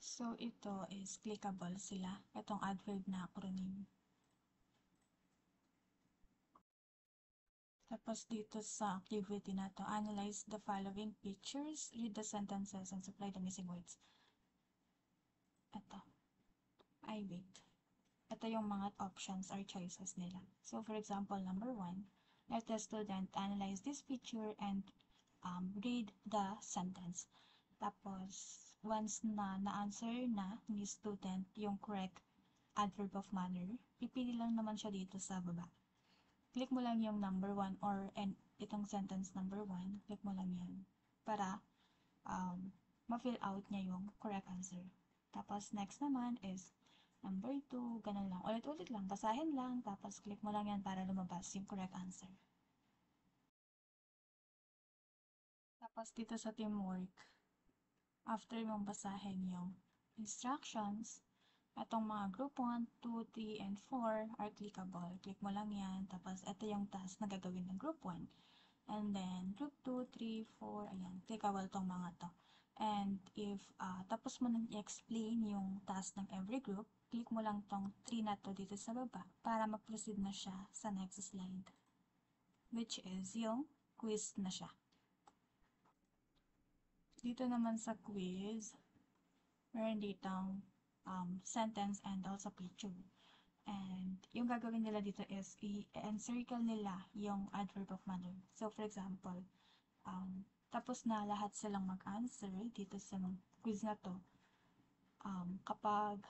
So, ito is clickable sila. Itong adverb na acronym. Tapos dito sa activity na to, analyze the following pictures, read the sentences, and supply the missing words. Ito. Wait. Ito yung mga options or choices nila. So, for example, number 1, let the student analyze this picture and read the sentence. Tapos, once na na-answer na ni student yung correct adverb of manner, pipili lang naman siya dito sa baba. Click mo lang yung number 1 or itong sentence number 1, click mo lang yan para ma-fill out niya yung correct answer. Tapos, next naman is number 2, ganun lang. Ulit-ulit lang, basahin lang, tapos click mo lang yan para lumabas yung correct answer. Tapos, dito sa teamwork, after mong basahin yung instructions, itong mga group 1, 2, 3, and 4 are clickable. Click mo lang yan. Tapos, ito yung task na gagawin ng group 1. And then, group 2, 3, 4, ayan, clickable tong mga to. And if tapos mo nang i-explain yung task ng every group, click mo lang tong 3 na to dito sa baba para mag-proceed na siya sa next slide. Which is yung quiz na siya. Dito naman sa quiz, meron ditong sentence and also picture. And yung gagawin nila dito is i-encircle nila yung adverb of manner. So, for example, tapos na lahat silang mag-answer dito sa quiz na to, kapag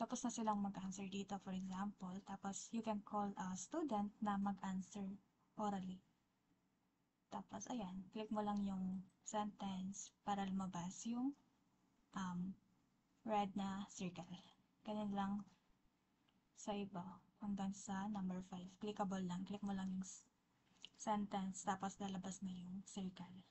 tapos na silang mag-answer dito, for example, tapos you can call a student na mag-answer orally. Tapos, ayan, click mo lang yung sentence para lumabas yung red na circle. Ganyan lang sa iba hanggang sa number 5. Clickable lang. Click mo lang yung sentence tapos lalabas na yung circle.